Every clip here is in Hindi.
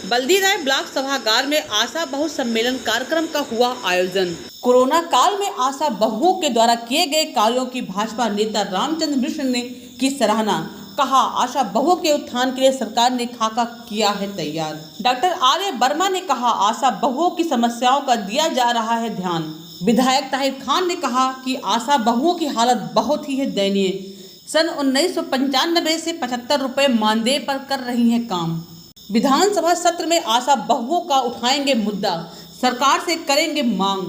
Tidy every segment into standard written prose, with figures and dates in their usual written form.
बल्दीराय ब्लॉक सभागार में आशा बहु सम्मेलन कार्यक्रम का हुआ आयोजन। कोरोना काल में आशा बहुओं के द्वारा किए गए कार्यों की भाजपा नेता रामचंद्र मिश्र ने की सराहना। कहा, आशा बहुओं के उत्थान के लिए सरकार ने खाका किया है तैयार। डॉक्टर आर्य वर्मा ने कहा, आशा बहुओं की समस्याओं का दिया जा रहा है ध्यान। विधायक ताहिर खान ने कहा कि आशा बहुओं की हालत बहुत ही है दयनीय। सन 1995 से 75 रुपए मानदेय पर कर रही है काम। विधानसभा सत्र में आशा बहुओं का उठाएंगे मुद्दा, सरकार से करेंगे मांग।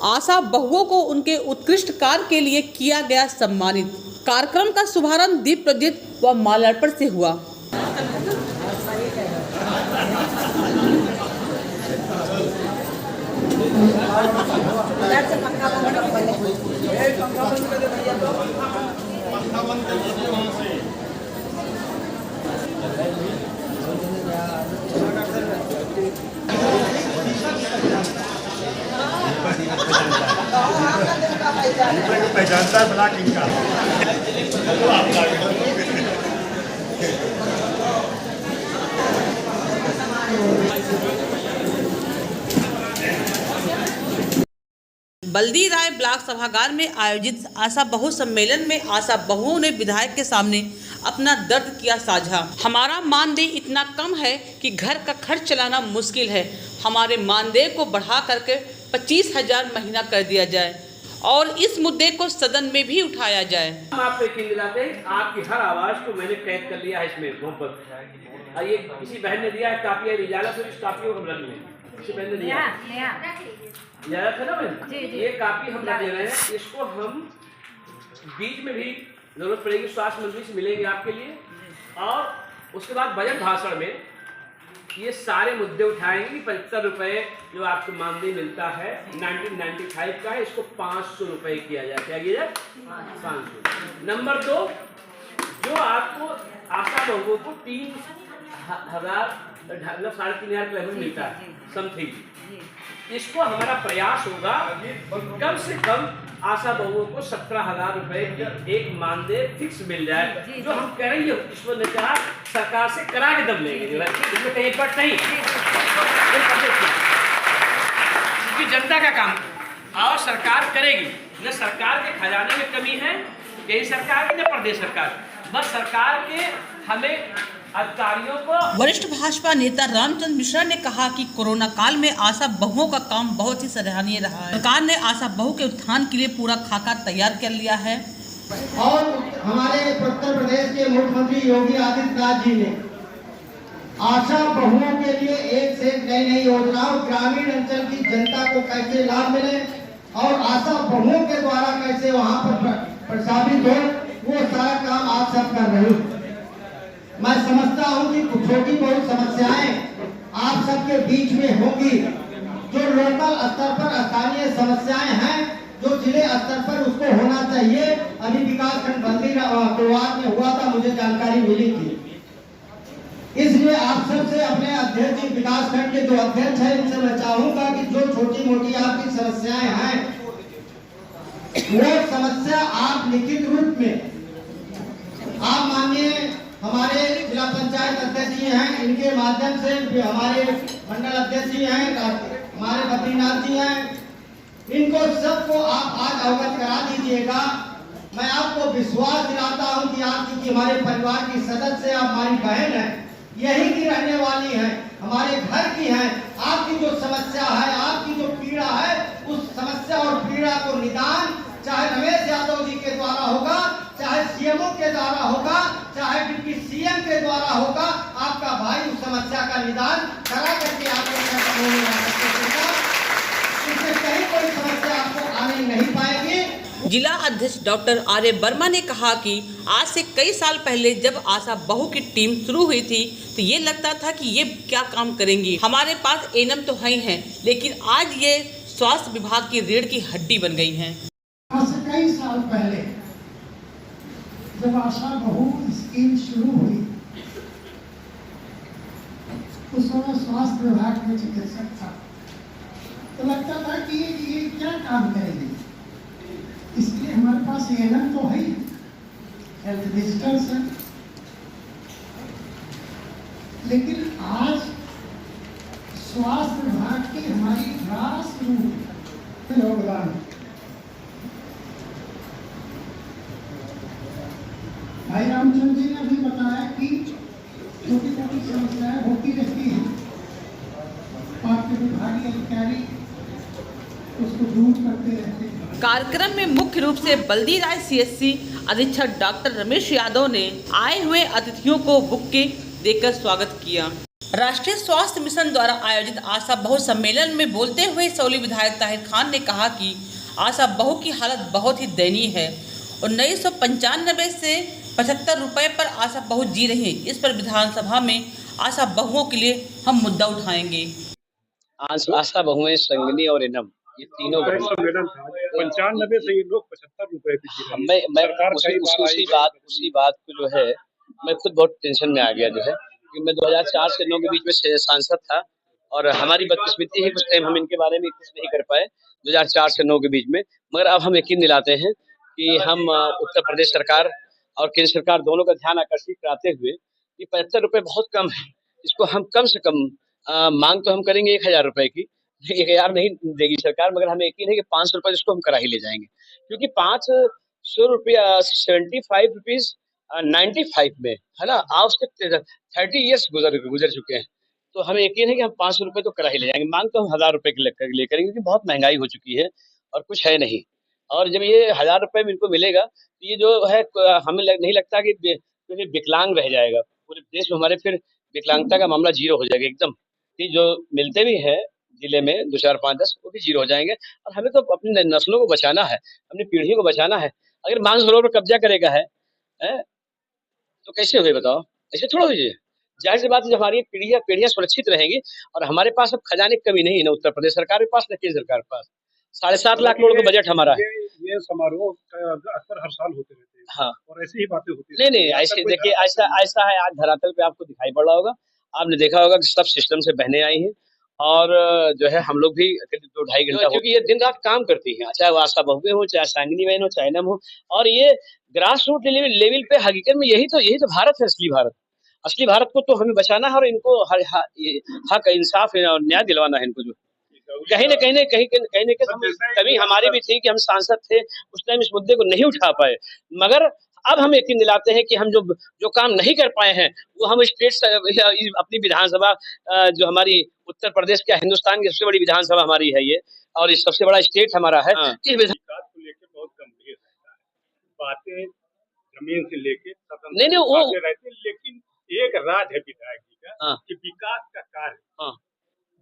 आशा बहुओं को उनके उत्कृष्ट कार्य के लिए किया गया सम्मानित। कार्यक्रम का शुभारंभ दीप प्रज्वलित व माल्यार्पण से हुआ। पहचानता है ब्लॉक इनका। बल्दीराय ब्लॉक सभागार में आयोजित आशा बहु सम्मेलन में आशा बहुओं ने विधायक के सामने अपना दर्द किया साझा। हमारा मानदेय इतना कम है कि घर का खर्च चलाना मुश्किल है। हमारे मानदेय को बढ़ा करके 25,000 महीना कर दिया जाए और इस मुद्दे को सदन में भी उठाया जाए। हम आपको यकीन दिलाते हैं, आपकी हर आवाज को मैंने कैद कर लिया है इसमें बहुत। ये किसी बहन ने दिया है काफी है रिजाला से, इस काफी को हम रख लें। किसी बहन ने दिया याद है ना बहन, ये काफी हम रख ले रहे हैं। इसको हम बीच में भी जरूरत पड़ेगी स्वास्थ्य मंत्री से मिलेंगे आपके लिए, और उसके बाद बजट भाषण में ये सारे मुद्दे उठाएंगे कि 75 रुपए जो आपको मानदेय मिलता है 1995 का है, इसको 500 रुपए किया जाए। क्या किया जाए? 500। नंबर 2, जो आपको आशा बहुओं को 3,000 मतलब 3,500 के लगभग मिलता है समथिंग, इसको हमारा प्रयास होगा कम से कम आशा बहुओं को 17,000 रुपए की एक मानदेय फिक्स मिल जाए। जो हम करेंगे इसमें ने कहा सरकार से करा के दम लेंगे, इसमें कहीं पर नहीं, क्योंकि जनता का काम और सरकार करेगी। न सरकार के खजाने में कमी है, यही सरकार की न प्रदेश सरकार, बस सरकार के हमें अधिकारियों को। वरिष्ठ भाजपा नेता रामचंद्र मिश्रा ने कहा कि कोरोना काल में आशा बहुओं का काम बहुत ही सराहनीय रहा है। सरकार ने आशा बहु के उत्थान के लिए पूरा खाका तैयार कर लिया है। और हमारे उत्तर प्रदेश के मुख्यमंत्री योगी आदित्यनाथ जी ने आशा बहुओं के लिए एक से एक नई नई योजनाओं, ग्रामीण अंचल की जनता को कैसे लाभ मिले और आशा बहुओं के द्वारा कैसे वहाँ पर प्रसारित हो, वो सारा काम आप सब कर रहे हो। मैं समझता हूँ कि छोटी बहुत समस्याएं आप सबके बीच में होंगी, जो लोकल स्तर पर स्थानीय समस्याएं हैं, जो जिले स्तर पर उसको होना चाहिए। अभी विकास खंड बल्दीराय में हुआ था, मुझे जानकारी मिली थी। इसलिए आप सबसे अपने अध्यक्ष विकास खंड के जो अध्यक्ष हैं, इनसे मैं चाहूंगा कि जो छोटी मोटी आपकी समस्याएं हैं, वो समस्या आप लिखित रूप में आप माननीय हमारे जिला पंचायत अध्यक्ष जी हैं, इनके माध्यम से हमारे मंडल अध्यक्ष जी हैं, हमारे बद्रीनाथ जी हैं, इनको सबको आप आज अवगत करा दीजिएगा। मैं आपको विश्वास दिलाता हूं कि आप चूंकि हमारे परिवार की सदस्य, आप हमारी बहन है, यही की रहने वाली है, हमारे घर की है। आपकी जो समस्या है, आपकी जो पीड़ा है, उस समस्या और पीड़ा को निदान चाहे रमेश यादव जी के द्वारा होगा, चाहे सीएमओ के द्वारा होगा, चाहे डिप्टी सीएम के द्वारा होगा, आपका भाई उस समस्या का निदान करा करके आपको इससे कहीं कोई समस्या आपको आने नहीं पाएगी। जिला अध्यक्ष डॉक्टर आर्य वर्मा ने कहा कि आज से कई साल पहले जब आशा बहु की टीम शुरू हुई थी तो ये लगता था कि ये क्या काम करेंगी, हमारे पास एनएम तो है ही हैं, लेकिन आज ये स्वास्थ्य विभाग की रीढ़ की हड्डी बन गई हैं। आज से कई साल पहले जब आशा बहु स्कीम शुरू हुई, उस समय स्वास्थ्य विभाग में चिकित्सक था, तो लगता था कि ये क्या काम करेंगे। इसलिए हमारे पास एएनएम तो है, हेल्थ विजिटर्स हैं, लेकिन आज स्वास्थ्य विभाग की हमारी ग्रास रूट योगदान। भाई रामचंद्र जी ने अभी बताया कि छोटी छोटी समस्याएं होती रहती हैं, आपके विभागीय अधिकारी उसको दूर करते रहते हैं। कार्यक्रम में मुख्य रूप से बल्दी राय CSC अधीक्षक डॉक्टर रमेश यादव ने आए हुए अतिथियों को बुक्के देकर स्वागत किया। राष्ट्रीय स्वास्थ्य मिशन द्वारा आयोजित आशा बहु सम्मेलन में बोलते हुए सौली विधायक ताहिर खान ने कहा कि आशा बहु की हालत बहुत ही दयनीय है। 1995 से 75 रुपए पर आशा बहु जी रही है। इस पर विधानसभा में आशा बहुओं के लिए हम मुद्दा उठाएंगे। आज आशा बहुएं, संगनी और इनम, ये तीनों सम्मेलन था 95 से ये लोग 75 रुपए पे जी रहे हैं। मैं सरकार कई बार उसी बात को जो है मैं खुद बहुत टेंशन में आ गया जो है, क्योंकि मैं 2004 से 9 के बीच में सांसद था और हमारी बदकिस्मती है कुछ टाइम हम इनके बारे में कुछ नहीं कर पाए 2004 से 9 के बीच में। मगर अब हम यकीन दिलाते हैं कि हम उत्तर प्रदेश सरकार और केंद्र सरकार दोनों का ध्यान आकर्षित कराते हुए कि 75 रुपए बहुत कम है, इसको हम कम से कम मांग तो हम करेंगे 1000 रुपए की, 1000 नहीं देगी सरकार, मगर हमें यकीन है कि 500 रुपए इसको हम करा ही ले जाएंगे, क्योंकि 500 रुपया 75 रुपीज 95 में है ना, आज से 30 ईयर्स गुजर चुके हैं, तो हमें यकीन है कि हम 500 रुपए तो करा ही ले जाएंगे। मांग तो हम 1000 रुपए की ले करेंगे, क्योंकि बहुत महंगाई हो चुकी है और कुछ है नहीं। और जब ये 1000 रुपए में इनको मिलेगा तो ये जो है हमें नहीं लगता कि विकलांग रह जाएगा पूरे देश में, हमारे फिर विकलांगता का मामला जीरो हो जाएगा एकदम। कि जो मिलते भी हैं जिले में 2, 4, 5, 10 वो भी जीरो हो जाएंगे। और हमें तो अपनी नस्लों को बचाना है, अपनी पीढ़ी को बचाना है। अगर मानसरोवर पर कब्जा करेगा है तो कैसे होगा बताओ, ऐसे थोड़ा हो जाए। जाहिर सी बात है, जब हमारी पीढ़ियां सुरक्षित रहेंगी और हमारे पास अब खजाने की कमी नहीं है, ना उत्तर प्रदेश सरकार के पास, ना केंद्र सरकार के पास। 7.5 लाख करोड़ का बजट हमारा है। ये समारोह अक्सर हर साल होते रहते हैं। हाँ, और ऐसी ही बातें होती नहीं नहीं, ऐसे देखिए ऐसा है, आज धरातल पे आपको दिखाई पड़ रहा होगा, आपने देखा होगा कि सब सिस्टम से बहने आई हैं और जो है हम लोग भी करीब 2-2.5 घंटा, क्योंकि ये दिन रात काम करती हैं, चाहे वो आशा बहुएं हो, चाहे सांगिनी बहन हो, चाहे नम हो। और ये ग्रास रूट लेवल पे हकीकत में यही तो भारत है, असली भारत को तो हमें बचाना है और इनको हक इंसाफ और न्याय दिलवाना है इनको। जो कहीं न कहीं कभी हमारी भी थी कि हम सांसद थे, उस टाइम इस मुद्दे को नहीं उठा पाए, मगर अब हम यकीन दिलाते हैं कि हम जो काम नहीं कर पाए हैं वो हम स्टेट अपनी विधानसभा, जो हमारी उत्तर प्रदेश का हिंदुस्तान की सबसे बड़ी विधानसभा हमारी है ये, और ये सबसे बड़ा स्टेट हमारा है। इस विकास को लेकर बहुत गंभीर रहता है, बातें जमीन से लेके नहीं वो रहते हैं, लेकिन एक राज है विधायक जी का कि विकास का कार्य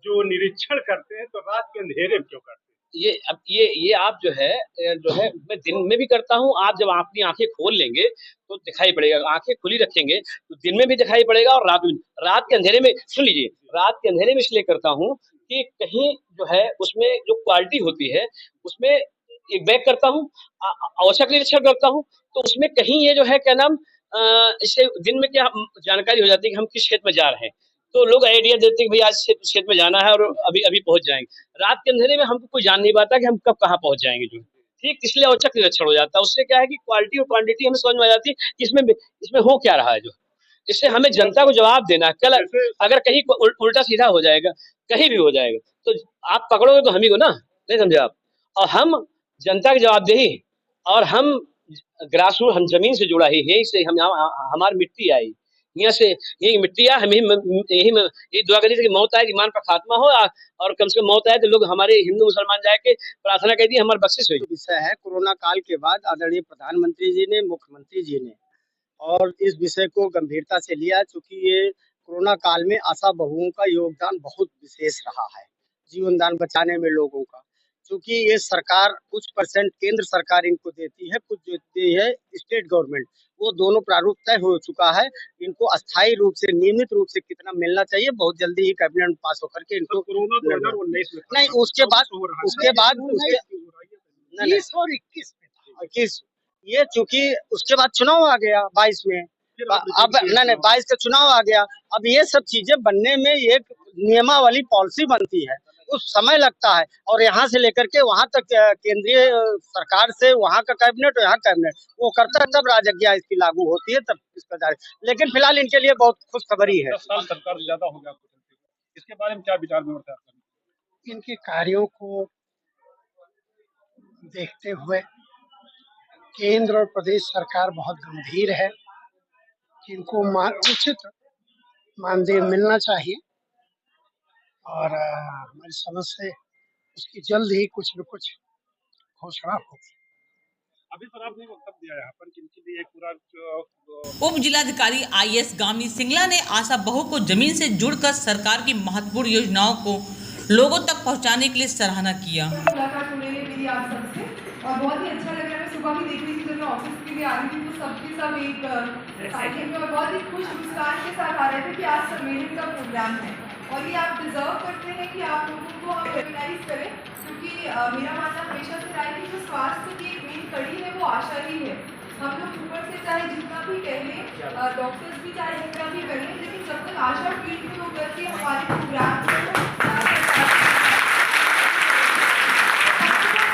जो निरीक्षण करते हैं तो रात के अंधेरे में क्यों करते हैं। ये आप जो है मैं दिन में भी करता हूँ। आप जब अपनी आंखें खोल लेंगे तो दिखाई पड़ेगा, आंखें खुली रखेंगे तो दिन में भी दिखाई पड़ेगा और रात के अंधेरे में। सुन लीजिए, रात के अंधेरे में इसलिए करता हूँ कि कहीं जो है उसमें जो क्वालिटी होती है उसमें एक बैक करता हूँ, आवश्यक निरीक्षण करता हूँ, तो उसमें कहीं ये जो है क्या नाम, इससे दिन में क्या जानकारी हो जाती है कि हम किस क्षेत्र में जा रहे हैं, तो लोग आइडिया देते हैं कि भाई आज क्षेत्र में जाना है और अभी पहुंच जाएंगे। रात के अंधेरे में हमको कोई जान नहीं पाता कि हम कब कहाँ पहुंच जाएंगे जो ठीक, इसलिए औचक निरीक्षण हो जाता है। उससे क्या है कि क्वालिटी और क्वांटिटी हमें समझ में आ जाती है कि इसमें हो क्या रहा है। जो इससे हमें जनता को जवाब देना है। कल अगर कहीं उल्टा सीधा हो जाएगा, कहीं भी हो जाएगा, तो आप पकड़ोगे तो हम ही को ना, नहीं समझे आप। और हम जनता की जवाबदेही और हम ग्रास रूट, हम जमीन से जुड़ा ही, यही से हम हमारी मिट्टी आई, यहाँ से यही मिट्टी है, हम यही दुआ करी कि मौत आए, ईमान का खात्मा हो, और कम से कम मौत आए तो लोग हमारे हिंदू मुसलमान जाए के प्रार्थना कर दी, हमारी बख्शिश हुई। विषय है कोरोना काल के बाद आदरणीय प्रधानमंत्री जी ने, मुख्यमंत्री जी ने और इस विषय को गंभीरता से लिया, चूंकि ये कोरोना काल में आशा बहुओं का योगदान बहुत विशेष रहा है जीवन दान बचाने में लोगों का। क्योंकि ये सरकार कुछ परसेंट केंद्र सरकार इनको देती है, कुछ देती है स्टेट गवर्नमेंट, वो दोनों प्रारूप तय हो चुका है। इनको अस्थायी रूप से, नियमित रूप से कितना मिलना चाहिए, बहुत जल्दी ही कैबिनेट में पास होकर के इनको नहीं, उसके बाद 21 ये चूंकि उसके बाद चुनाव आ गया 22 में, अब नहीं 22 का चुनाव आ गया। अब ये सब चीजें बनने में एक नियमावली पॉलिसी बनती है, कुछ समय लगता है, और यहाँ से लेकर के वहाँ तक केंद्रीय सरकार से वहाँ का कैबिनेट, यहाँ कैबिनेट वो करता है, तब राजज्ञा इसकी लागू होती है, तब इसका जारी। लेकिन फिलहाल इनके लिए बहुत खुशखबरी है। सरकार ज्यादा हो गया इसके बारे में क्या विचार विमर्श है आपका? इनके कार्यों को देखते हुए केंद्र और प्रदेश सरकार बहुत गंभीर है कि इनको उचित मानदेय मिलना चाहिए और हमारी समझ से उसकी जल्द ही कुछ न कुछ घोषणा होगी। अभी सर आपने वक्तव्य दिया यहाँ पर कि इनके लिए एक पूरा उप जिलाधिकारी IS गामिनी सिंगला ने आशा बहू को जमीन से जुड़कर सरकार की महत्वपूर्ण योजनाओं को लोगों तक पहुंचाने के लिए सराहना किया। मुलाकात होने मेरी आप सबसे और बहुत ही अच्छा लग रहा है। मैं सुबह भी देख रही थी जब मैं ऑफिस के लिए आ रही थी तो सबके सब एक साइकिल में और बहुत ही खुश मुस्कान के साथ आ रहे थे कि आज सम्मेलन का प्रोग्राम है और ये आप डिजर्व करते हैं कि आप लोगों को हम रिकॉग्नाइज करें, क्योंकि मेरा मानना हमेशा से रहा है कि जो स्वास्थ्य की एक मेन कड़ी है वो आशा ही है। हम लोग ऊपर से चाहे जितना भी कह लें, डॉक्टर्स भी चाहे जितना भी करें, लेकिन जब तक आशा फील्ड में लोग करके हमारे प्रोग्राम को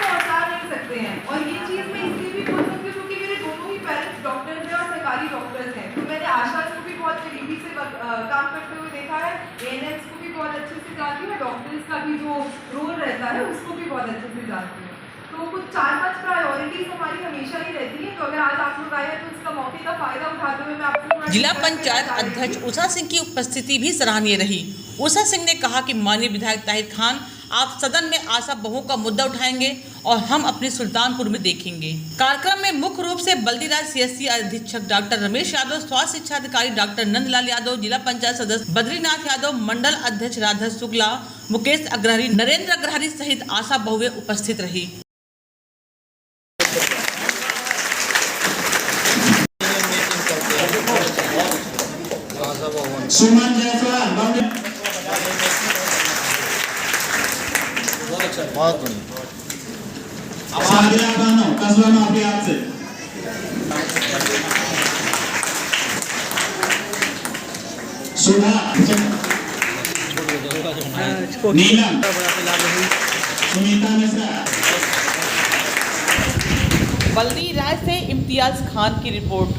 पहुँचा नहीं सकते हैं। और ये चीज़ मैं इसलिए भी बोल सकती हूँ क्योंकि मेरे दोनों ही पेरेंट्स डॉक्टर्स हैं और सरकारी डॉक्टर्स हैं, तो मैंने आशा को भी बहुत करीबी से काम करते हुए देखा है, ANMs को भी बहुत अच्छे से जानती हूँ, डॉक्टर्स का भी जो रोल रहता है उसको भी बहुत अच्छे से जानती हूँ। तो कुछ 4-5 प्रायोरिटीज हमारी हमेशा ही रहती है, तो अगर आज आप लोग आए हैं तो इसका मौके का फायदा उठाते हुए मैं आपको जिला पंचायत अध्यक्ष उषा सिंह की उपस्थिति भी सराहनीय रही। उषा सिंह ने कहा कि माननीय विधायक ताहिर खान आप सदन में आशा बहुओं का मुद्दा उठाएंगे और हम अपने सुल्तानपुर में देखेंगे। कार्यक्रम में मुख्य रूप से बल्दीराज CSC अधीक्षक डॉक्टर रमेश यादव, स्वास्थ्य शिक्षा अधिकारी डॉक्टर नंदलाल यादव, जिला पंचायत सदस्य बद्रीनाथ यादव, मंडल अध्यक्ष राधा शुक्ला, मुकेश अग्रहरी, नरेंद्र अग्रहरी सहित आशा बहुएं उपस्थित रही। सुमन जायसवाल बहुत सादिया बानो कस्बा माफिया से सुधा नीलम सुनीता मिश्रा। बल्दी राय से इम्तियाज खान की रिपोर्ट।